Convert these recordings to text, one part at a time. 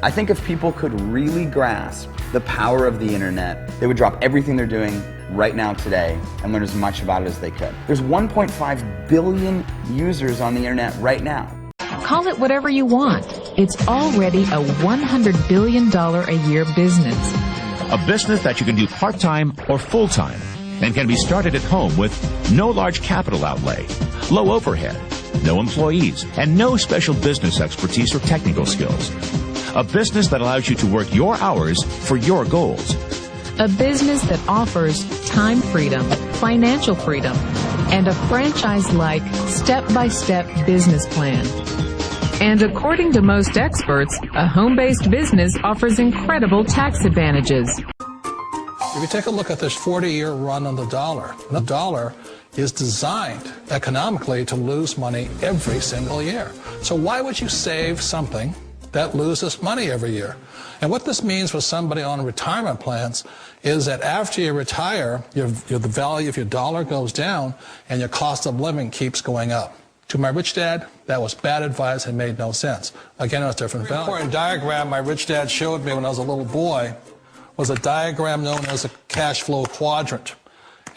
I think if people could really grasp the power of the internet, they would drop everything they're doing right now today and learn as much about it as they could. There's 1.5 billion users on the internet right now. Call it whatever you want. It's already a $100 billion a year business. A business that you can do part-time or full-time and can be started at home with no large capital outlay, low overhead, no employees, and no special business expertise or technical skills. A business that allows you to work your hours for your goals. A business that offers time freedom, financial freedom, and a franchise-like, step-by-step business plan. And according to most experts, a home-based business offers incredible tax advantages. If you take a look at this 40-year run on the dollar is designed economically to lose money every single year. So why would you save something that loses money every year? And what this means for somebody on retirement plans is that after you retire, the value of your dollar goes down and your cost of living keeps going up. To my rich dad, that was bad advice and made no sense. Again, it was different value. The important diagram my rich dad showed me when I was a little boy was a diagram known as a cash flow quadrant.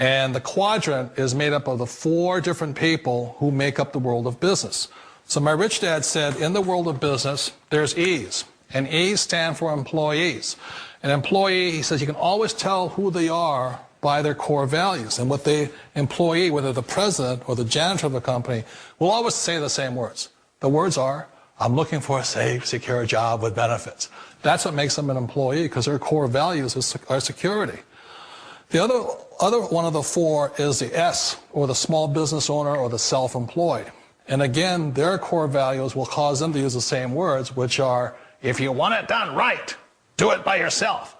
And the quadrant is made up of the 4 different people who make up the world of business. So my rich dad said, in the world of business, there's E's. And E's stand for employees. An employee, he says, you can always tell who they are by their core values. And what the employee, whether the president or the janitor of the company, will always say the same words. The words are, I'm looking for a safe, secure job with benefits. That's what makes them an employee, because their core values are security. The other one of the 4 is the S, or the small business owner or the self-employed. And again, their core values will cause them to use the same words, which are, if you want it done right, do it by yourself.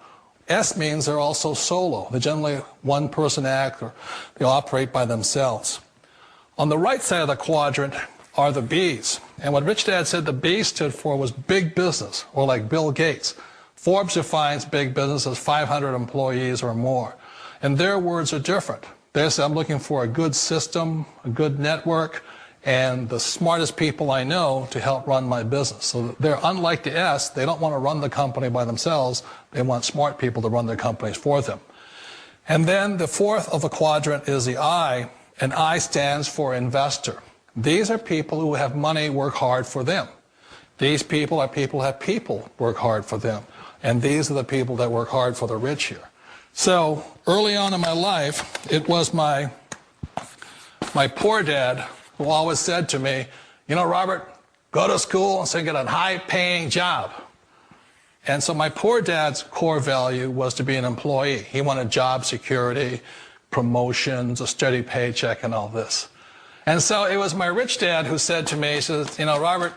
S means they're also solo. They're generally one-person act, or they operate by themselves. On the right side of the quadrant are the B's. And what Rich Dad said the B stood for was big business, or like Bill Gates. Forbes defines big business as 500 employees or more. And their words are different. They say, I'm looking for a good system, a good network, and the smartest people I know to help run my business. So they're unlike the S. They don't want to run the company by themselves. They want smart people to run their companies for them. And then the 4th of the quadrant is the I, and I stands for investor. These are people who have money work hard for them. These people are people who have people work hard for them. And these are the people that work hard for the rich here. So early on in my life, it was my poor dad who always said to me, you know, Robert, go to school and so get a high-paying job. And so my poor dad's core value was to be an employee. He wanted job security, promotions, a steady paycheck, and all this. And so it was my rich dad who said to me, he says, you know, Robert,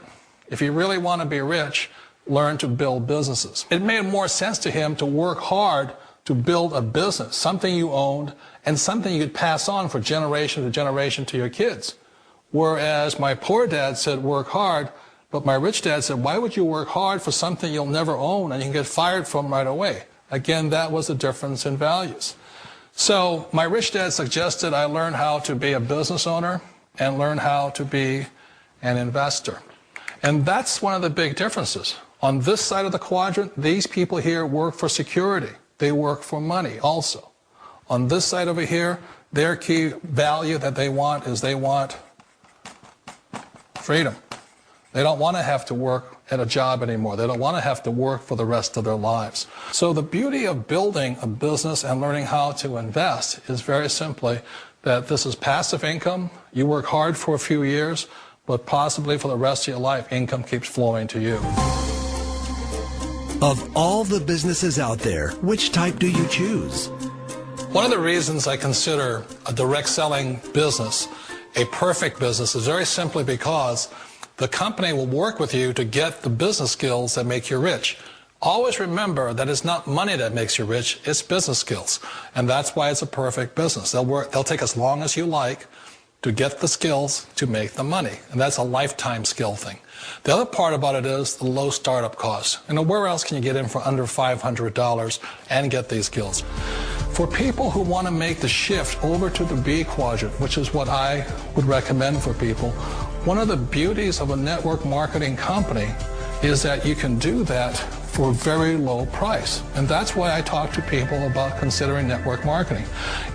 if you really want to be rich, learn to build businesses. It made more sense to him to work hard to build a business, something you owned and something you could pass on for generation to generation to your kids. Whereas my poor dad said work hard, but my rich dad said, why would you work hard for something you'll never own and you can get fired from right away? Again, that was the difference in values. So my rich dad suggested I learn how to be a business owner and learn how to be an investor. And that's one of the big differences. On this side of the quadrant, these people here work for security. They work for money also. On this side over here, their key value that they want is they want freedom. They don't want to have to work at a job anymore. They don't want to have to work for the rest of their lives. So the beauty of building a business and learning how to invest is very simply that this is passive income. You work hard for a few years, but possibly for the rest of your life, income keeps flowing to you. Of all the businesses out there, which type do you choose? One of the reasons I consider a direct selling business a perfect business is very simply because the company will work with you to get the business skills that make you rich. Always remember that it's not money that makes you rich, it's business skills. And that's why it's a perfect business. They'll take as long as you like to get the skills to make the money. And that's a lifetime skill thing. The other part about it is the low startup cost. And where else can you get in for under $500 and get these skills? For people who want to make the shift over to the B quadrant, which is what I would recommend for people, one of the beauties of a network marketing company is that you can do that for a very low price. And that's why I talk to people about considering network marketing.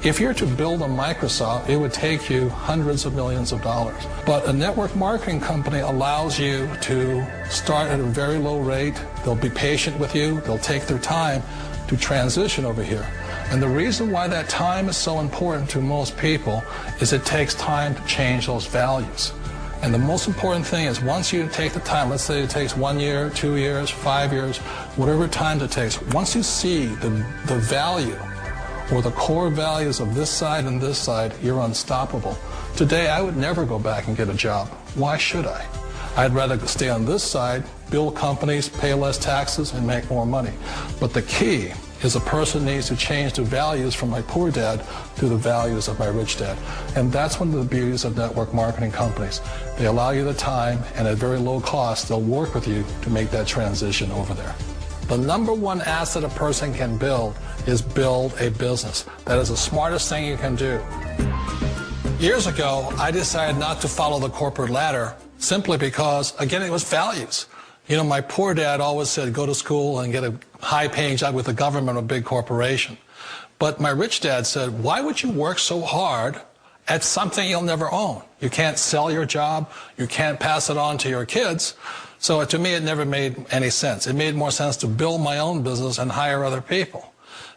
If you're to build a Microsoft, it would take you hundreds of millions of dollars. But a network marketing company allows you to start at a very low rate. They'll be patient with you. They'll take their time to transition over here. And the reason why that time is so important to most people is it takes time to change those values. And the most important thing is once you take the time, let's say it takes 1 year, 2 years, 5 years, whatever time it takes, once you see the value or the core values of this side and this side, you're unstoppable. Today, I would never go back and get a job. Why should I? I'd rather stay on this side, build companies, pay less taxes, and make more money. But the key is a person needs to change the values from my poor dad to the values of my rich dad. And that's one of the beauties of network marketing companies. They allow you the time, and at very low cost, they'll work with you to make that transition over there. The number one asset a person can build is build a business. That is the smartest thing you can do. Years ago, I decided not to follow the corporate ladder simply because, again, it was values. You know, my poor dad always said, go to school and get a high-paying job with the government or a big corporation. But my rich dad said, why would you work so hard at something you'll never own? You can't sell your job. You can't pass it on to your kids. So to me, it never made any sense. It made more sense to build my own business and hire other people.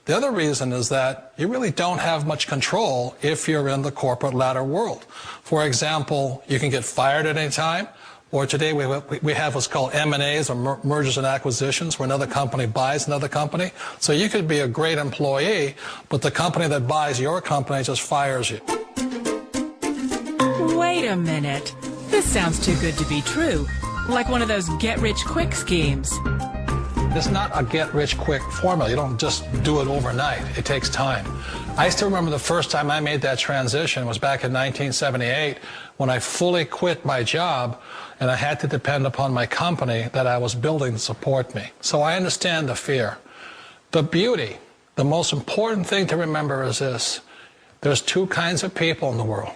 The other reason is that you really don't have much control if you're in the corporate ladder world. For example, you can get fired at any time. Or today we have what's called M&As, or mergers and acquisitions, where another company buys another company. So you could be a great employee, but the company that buys your company just fires you. Wait a minute. This sounds too good to be true. Like one of those get-rich-quick schemes. It's not a get-rich-quick formula. You don't just do it overnight. It takes time. I still remember the first time I made that transition was back in 1978 when I fully quit my job and I had to depend upon my company that I was building to support me. So I understand the fear. The beauty, the most important thing to remember is this. There's two kinds of people in the world.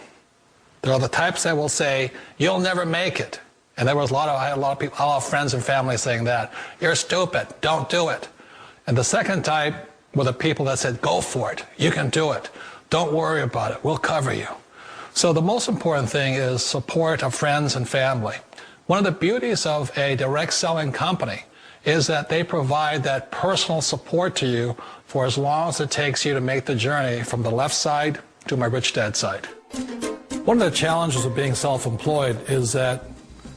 There are the types that will say, you'll never make it. And I had a lot of people, a lot of friends and family saying that. You're stupid, don't do it. And the second type were the people that said, go for it, you can do it. Don't worry about it, we'll cover you. So the most important thing is support of friends and family. One of the beauties of a direct selling company is that they provide that personal support to you for as long as it takes you to make the journey from the left side to my rich dad side. One of the challenges of being self-employed is that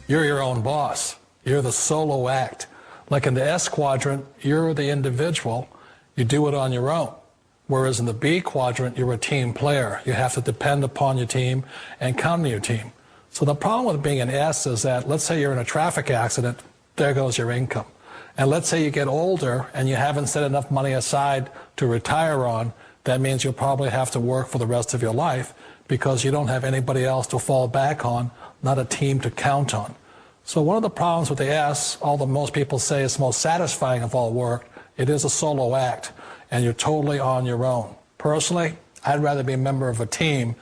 you're your own boss. You're the solo act. Like in the S quadrant, you're the individual. You do it on your own. Whereas in the B quadrant, you're a team player. You have to depend upon your team and count on your team. So the problem with being an S is that, let's say you're in a traffic accident, there goes your income. And let's say you get older and you haven't set enough money aside to retire on, that means you'll probably have to work for the rest of your life because you don't have anybody else to fall back on, not a team to count on. So one of the problems with the S, although most people say it's most satisfying of all work, it is a solo act, and you're totally on your own. Personally, I'd rather be a member of a team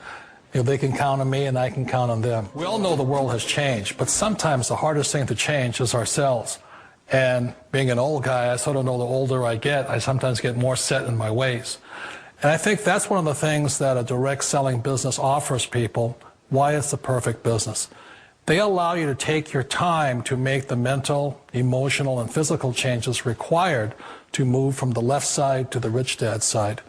if they can count on me and I can count on them. We all know the world has changed, but sometimes the hardest thing to change is ourselves. And being an old guy, I sort of know the older I get, I sometimes get more set in my ways. And I think that's one of the things that a direct selling business offers people, why it's the perfect business. They allow you to take your time to make the mental, emotional, and physical changes required to move from the left side to the rich dad side.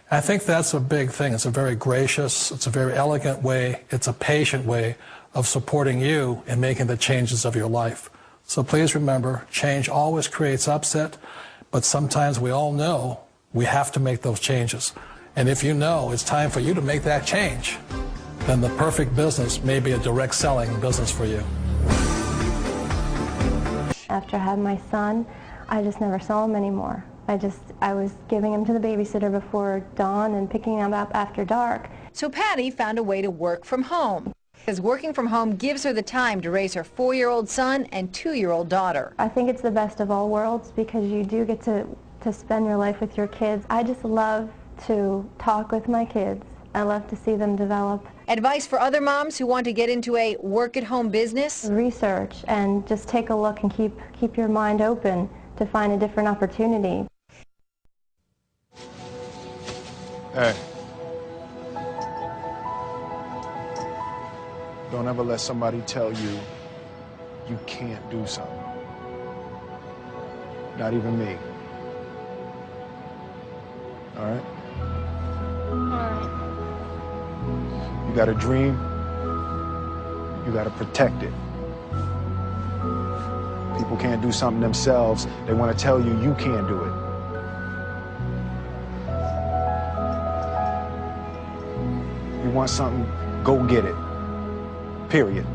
I think that's a big thing. It's a very gracious, it's a very elegant way, it's a patient way of supporting you in making the changes of your life. So please remember, change always creates upset, but sometimes we all know we have to make those changes. And if you know it's time for you to make that change, then the perfect business may be a direct selling business for you. After I had my son, I just never saw him anymore. I was giving him to the babysitter before dawn and picking him up after dark. So Patty found a way to work from home, because working from home gives her the time to raise her 4-year-old son and 2-year-old daughter. I think it's the best of all worlds because you do get to spend your life with your kids. I just love to talk with my kids I love to see them develop. Advice for other moms who want to get into a work-at-home business? Research and just take a look and keep your mind open to find a different opportunity. Hey. Don't ever let somebody tell you you can't do something. Not even me. All right? You got a dream, you got to protect it. People can't do something themselves. They want to tell you you can't do it. You want something, go get it. Period.